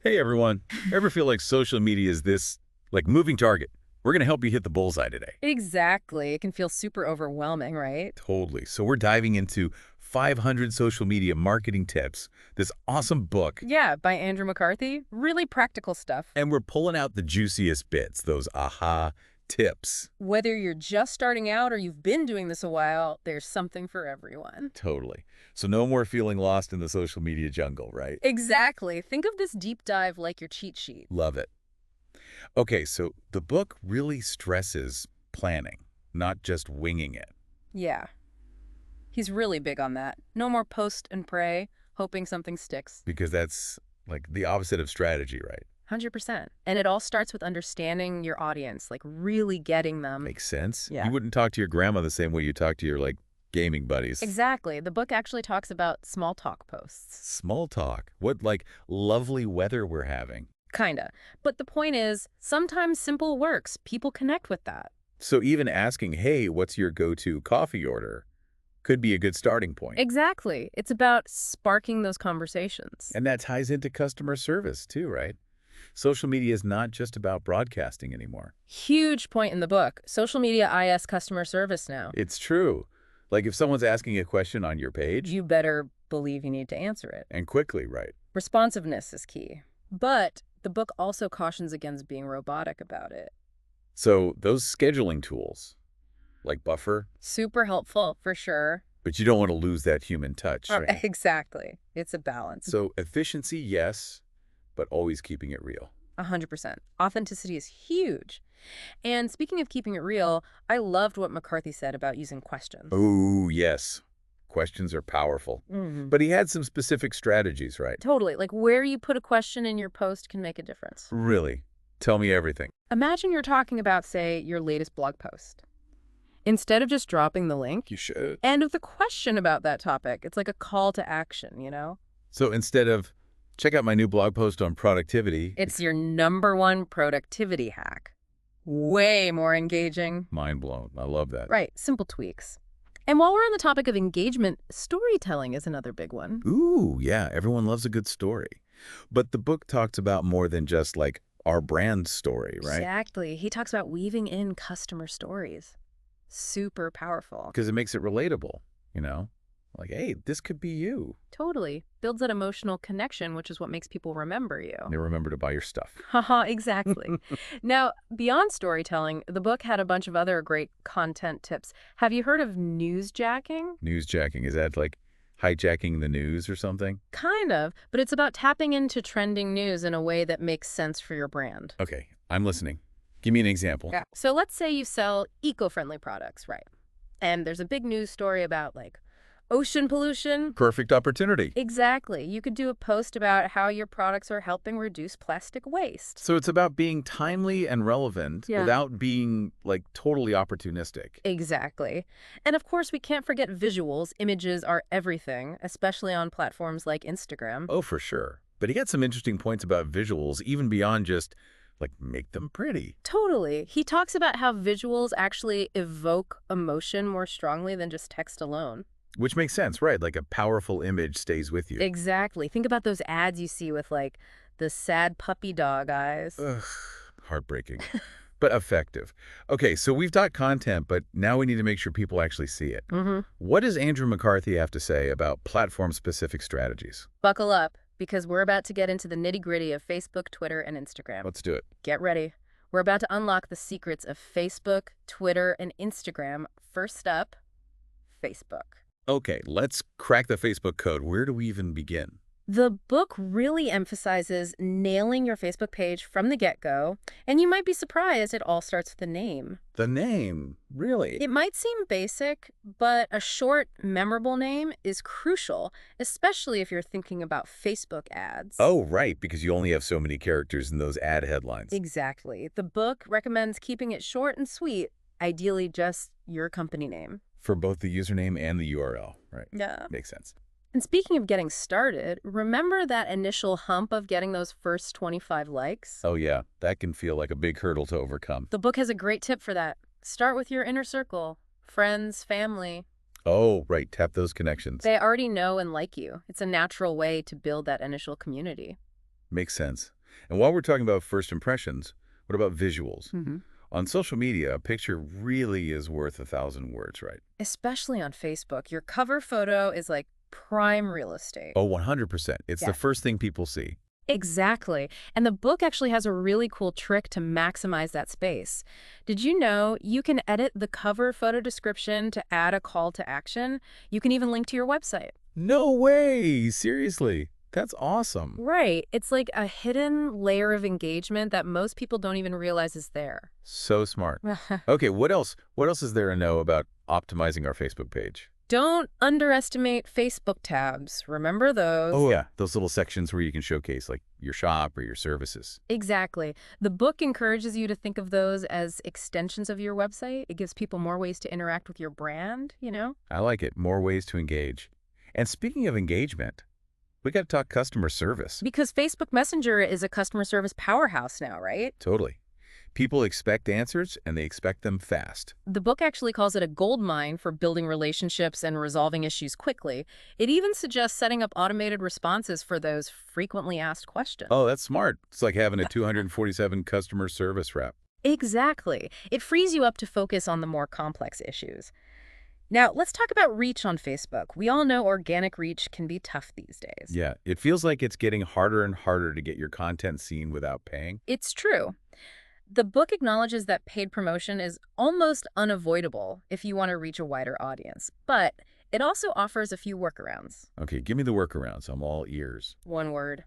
Hey everyone, ever feel like social media is this, like, moving target? We're going to help you hit the bullseye today. Exactly. It can feel super overwhelming, right? Totally. So we're diving into 500 social media marketing tips, this awesome book, Yeah, by Andrew McCarthy. Really practical stuff. and we're pulling out the juiciest bits, those aha tips. Whether you're just starting out or you've been doing this a while, there's something for everyone. Totally. So no more feeling lost in the social media jungle, right? Exactly. Think of this deep dive like your cheat sheet. Love it. Okay, so the book really stresses planning, not just winging it, Yeah, he's really big on that. No more post and pray, hoping something sticks. because that's like the opposite of strategy, right? 100%. And it all starts with understanding your audience, like really getting them. Makes sense. Yeah. You wouldn't talk to your grandma the same way you talk to your, like, gaming buddies. Exactly. The book actually talks about small talk posts. Small talk. What, like, lovely weather we're having. Kinda. But the point is, sometimes simple works. People connect with that. So even asking, hey, what's your go-to coffee order, could be a good starting point. Exactly. It's about sparking those conversations. And that ties into customer service too, right? Social media is not just about broadcasting anymore. Huge point in the book. Social media IS customer service now. It's true. Like if someone's asking a question on your page, You better believe you need to answer it. and quickly, right? Responsiveness is key. But the book also cautions against being robotic about it. So those scheduling tools, like Buffer, Super helpful, for sure. but you don't want to lose that human touch, right? Exactly. It's a balance. So efficiency, yes, but always keeping it real. 100%. Authenticity is huge. And speaking of keeping it real, I loved what McCarthy said about using questions. Oh, yes. Questions are powerful. Mhm. But he had some specific strategies, right? Totally. Like where you put a question in your post can make a difference. Really? Tell me everything. Imagine you're talking about, say, your latest blog post. Instead of just dropping the link, You should. end with a question about that topic. It's like a call to action, you know? So instead of, check out my new blog post on productivity, It's your #1 productivity hack. Way more engaging. mind blown. I love that. Right. Simple tweaks. And while we're on the topic of engagement, storytelling is another big one. Ooh, yeah. Everyone loves a good story. But the book talks about more than just like our brand story, right? Exactly. He talks about weaving in customer stories. Super powerful. Because it makes it relatable, you know? Like, hey, this could be you. Totally. Builds that emotional connection, which is what makes people remember you. They remember to buy your stuff. Haha, exactly. Now, beyond storytelling, the book had a bunch of other great content tips. Have you heard of newsjacking? Newsjacking, is that like hijacking the news or something? Kind of, but it's about tapping into trending news in a way that makes sense for your brand. Okay, I'm listening. Give me an example. Yeah. So let's say you sell eco-friendly products, right? And there's a big news story about like ocean pollution. Perfect opportunity. Exactly. You could do a post about how your products are helping reduce plastic waste. So it's about being timely and relevant Yeah. without being like totally opportunistic. Exactly. And of course, we can't forget visuals. Images are everything, especially on platforms like Instagram. Oh, for sure. But he got some interesting points about visuals, even beyond just like make them pretty. Totally. He talks about how visuals actually evoke emotion more strongly than just text alone. Which makes sense, right? Like a powerful image stays with you. Exactly. Think about those ads you see with like the sad puppy dog eyes. Ugh, heartbreaking, but effective. Okay, so we've got content, but now we need to make sure people actually see it. What does Andrew McCarthy have to say about platform-specific strategies? Buckle up, because we're about to get into the nitty-gritty of Facebook, Twitter, and Instagram. Let's do it. Get ready. We're about to unlock the secrets of Facebook, Twitter, and Instagram. First up, Facebook. Okay, let's crack the Facebook code. Where do we even begin? The book really emphasizes nailing your Facebook page from the get-go, and you might be surprised it all starts with a name. The name, really? It might seem basic, but a short, memorable name is crucial, especially if you're thinking about Facebook ads. Oh, right, because you only have so many characters in those ad headlines. Exactly. The book recommends keeping it short and sweet, ideally just your company name. For both the username and the URL, right? Yeah. Makes sense. And speaking of getting started, remember that initial hump of getting those first 25 likes? Oh, yeah, that can feel like a big hurdle to overcome. The book has a great tip for that. Start with your inner circle, friends, family. Oh, right, tap those connections. They already know and like you. It's a natural way to build that initial community. Makes sense. And while we're talking about first impressions, what about visuals? On social media, a picture really is worth 1,000 words, right? Especially on Facebook, your cover photo is like prime real estate. Oh, 100%. It's the Yeah. first thing people see. Exactly. And the book actually has a really cool trick to maximize that space. Did you know you can edit the cover photo description to add a call to action? You can even link to your website. No way! Seriously. That's awesome. Right. It's like a hidden layer of engagement that most people don't even realize is there. So smart. Okay, what else? What else is there to know about optimizing our Facebook page? Don't underestimate Facebook tabs. Remember those? Oh, yeah, those little sections where you can showcase like your shop or your services. Exactly. The book encourages you to think of those as extensions of your website. It gives people more ways to interact with your brand. I like it. More ways to engage. And speaking of engagement, we got to talk customer service. Because Facebook Messenger is a customer service powerhouse now, right? Totally. People expect answers, and they expect them fast. The book actually calls it a gold mine for building relationships and resolving issues quickly. It even suggests setting up automated responses for those frequently asked questions. Oh, that's smart. It's like having a 247 customer service rep. Exactly. It frees you up to focus on the more complex issues. Now, let's talk about reach on Facebook. We all know organic reach can be tough these days. Yeah, it feels like it's getting harder and harder to get your content seen without paying. It's true. The book acknowledges that paid promotion is almost unavoidable if you want to reach a wider audience, but it also offers a few workarounds. Okay, give me the workarounds. I'm all ears. One word: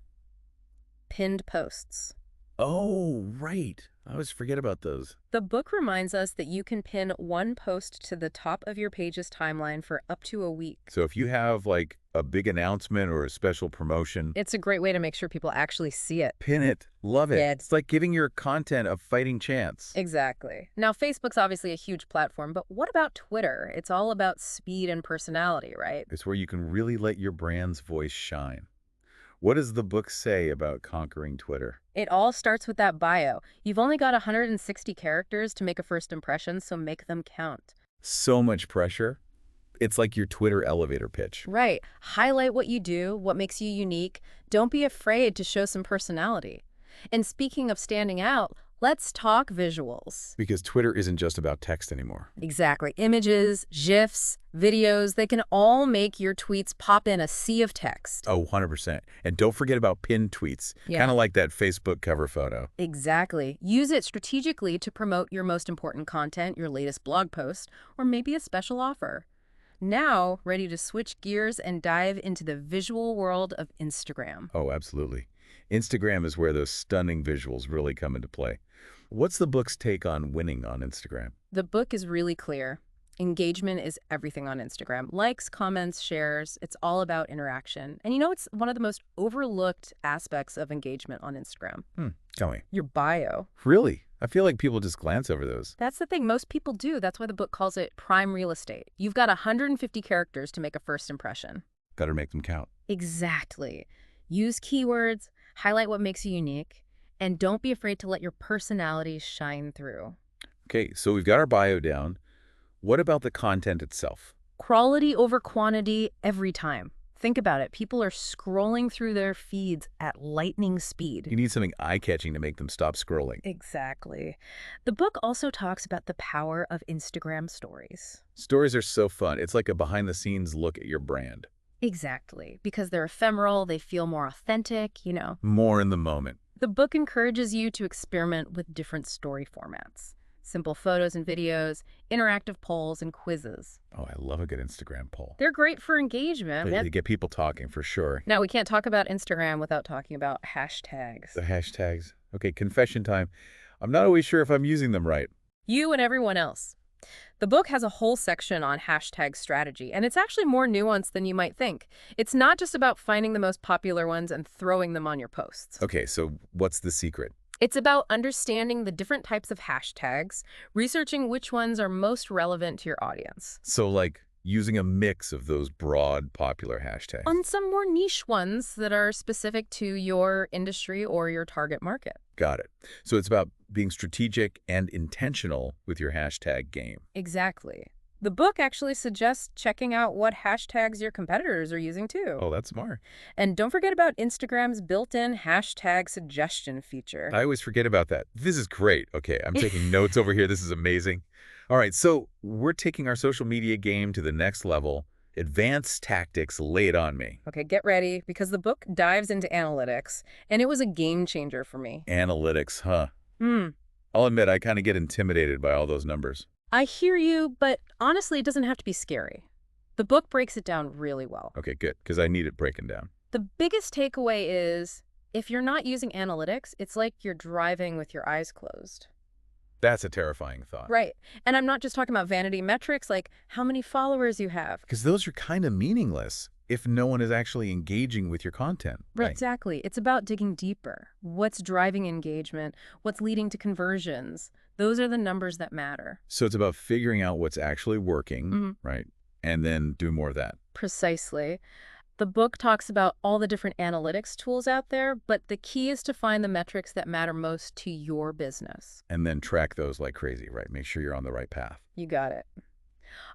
pinned posts. Oh, right. I always forget about those. The book reminds us that you can pin one post to the top of your page's timeline for up to a week. So if you have like a big announcement or a special promotion, It's a great way to make sure people actually see it. pin it. Love it. Yeah. It's like giving your content a fighting chance. Exactly. Now, Facebook's obviously a huge platform, but what about Twitter? It's all about speed and personality, right? It's where you can really let your brand's voice shine. What does the book say about conquering Twitter? It all starts with that bio. You've only got 160 characters to make a first impression, so make them count. So much pressure. It's like your Twitter elevator pitch. Right. Highlight what you do, what makes you unique. Don't be afraid to show some personality. And speaking of standing out, let's talk visuals. Because Twitter isn't just about text anymore. Exactly. Images, GIFs, videos, they can all make your tweets pop in a sea of text. Oh, 100%. And don't forget about pinned tweets. Yeah. Kind of like that Facebook cover photo. Exactly. Use it strategically to promote your most important content, your latest blog post, or maybe a special offer. Now, ready to switch gears and dive into the visual world of Instagram. Oh, absolutely. Instagram is where those stunning visuals really come into play. What's the book's take on winning on Instagram? The book is really clear. Engagement is everything on Instagram. Likes, comments, shares, it's all about interaction. And it's one of the most overlooked aspects of engagement on Instagram. Tell me. Your bio. Really? I feel like people just glance over those. That's the thing. Most people do. That's why the book calls it prime real estate. You've got 150 characters to make a first impression. Got to make them count. Exactly. Use keywords, highlight what makes you unique, and don't be afraid to let your personality shine through. Okay, so we've got our bio down. What about the content itself? Quality over quantity every time. Think about it. People are scrolling through their feeds at lightning speed. You need something eye-catching to make them stop scrolling. Exactly. The book also talks about the power of Instagram stories. Stories are so fun. It's like a behind-the-scenes look at your brand. Exactly. Because they're ephemeral, they feel more authentic. More in the moment. The book encourages you to experiment with different story formats. Simple photos and videos, interactive polls, and quizzes. Oh, I love a good Instagram poll. They're great for engagement. They get people talking for sure. Now, we can't talk about Instagram without talking about hashtags. The hashtags. Okay, confession time. I'm not always sure if I'm using them right. You and everyone else. The book has a whole section on hashtag strategy, and it's actually more nuanced than you might think. It's not just about finding the most popular ones and throwing them on your posts. Okay, so what's the secret? It's about understanding the different types of hashtags, researching which ones are most relevant to your audience. So like using a mix of those broad, popular hashtags. On some more niche ones that are specific to your industry or your target market. Got it. So it's about being strategic and intentional with your hashtag game. Exactly. The book actually suggests checking out what hashtags your competitors are using too. Oh, that's smart. And don't forget about Instagram's built-in hashtag suggestion feature. I always forget about that. This is great. Okay, I'm taking notes over here. This is amazing. All right, so we're taking our social media game to the next level. Advanced tactics, lay it on me. Okay, get ready, because the book dives into analytics, and it was a game changer for me. Analytics, huh? Hmm. I'll admit I kind of get intimidated by all those numbers. I hear you, but honestly, it doesn't have to be scary. The book breaks it down really well. Okay, good, because I need it breaking down. The biggest takeaway is, if you're not using analytics, it's like you're driving with your eyes closed. That's a terrifying thought. Right. And I'm not just talking about vanity metrics like how many followers you have. Because those are kind of meaningless if no one is actually engaging with your content. Right. Exactly. It's about digging deeper. What's driving engagement? What's leading to conversions? Those are the numbers that matter. So it's about figuring out what's actually working, right? And then do more of that. Precisely. The book talks about all the different analytics tools out there, but the key is to find the metrics that matter most to your business. And then track those like crazy, right? Make sure you're on the right path. You got it.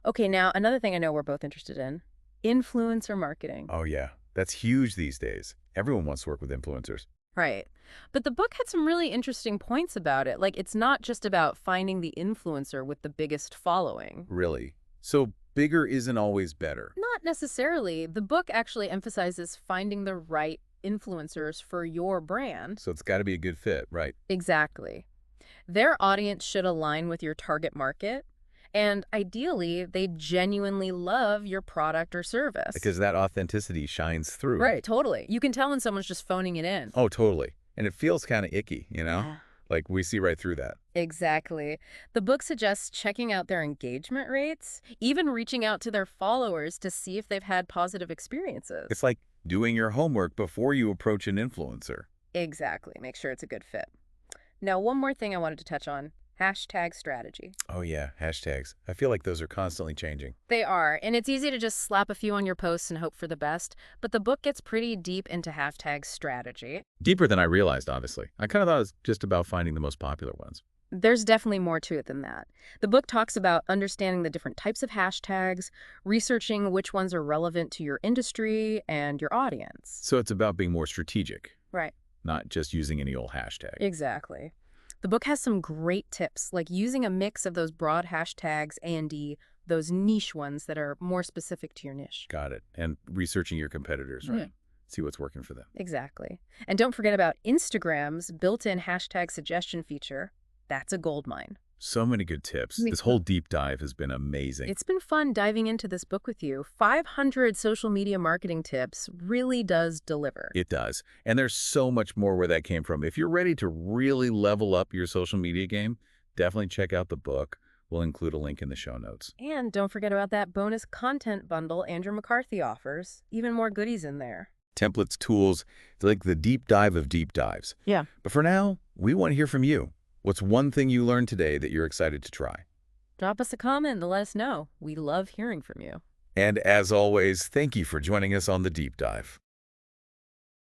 Okay, now another thing I know we're both interested in, influencer marketing. Oh, yeah. That's huge these days. Everyone wants to work with influencers. Right. But the book had some really interesting points about it. Like, it's not just about finding the influencer with the biggest following. Really? So bigger isn't always better. Not necessarily. The book actually emphasizes finding the right influencers for your brand. So it's got to be a good fit, right? Exactly. Their audience should align with your target market, and ideally, they genuinely love your product or service. Because that authenticity shines through. Right, totally. You can tell when someone's just phoning it in. Oh, totally. And it feels kind of icky, you know? Yeah. Like we see right through that. Exactly. The book suggests checking out their engagement rates, even reaching out to their followers to see if they've had positive experiences. It's like doing your homework before you approach an influencer. Exactly. Make sure it's a good fit. Now, one more thing I wanted to touch on. Hashtag strategy. Oh, yeah. Hashtags. I feel like those are constantly changing. They are, and it's easy to just slap a few on your posts and hope for the best, but the book gets pretty deep into hashtag strategy. Deeper than I realized, honestly. I kind of thought it was just about finding the most popular ones. There's definitely more to it than that. The book talks about understanding the different types of hashtags, researching which ones are relevant to your industry and your audience. So it's about being more strategic, Right. not just using any old hashtag. Exactly. The book has some great tips, like using a mix of those broad hashtags and those niche ones that are more specific to your niche. Got it. And researching your competitors, right? See what's working for them. Exactly. And don't forget about Instagram's built-in hashtag suggestion feature. That's a goldmine. So many good tips. Me This too. whole deep dive has been amazing. It's been fun diving into this book with you. 500 social media marketing tips really does deliver. It does. And there's so much more where that came from. If you're ready to really level up your social media game, definitely check out the book. We'll include a link in the show notes. And don't forget about that bonus content bundle Andrew Macarthy offers. Even more goodies in there. Templates, tools, it's like the deep dive of deep dives. Yeah. But for now, we want to hear from you. What's one thing you learned today that you're excited to try? Drop us a comment and let us know. We love hearing from you. And as always, thank you for joining us on the deep dive.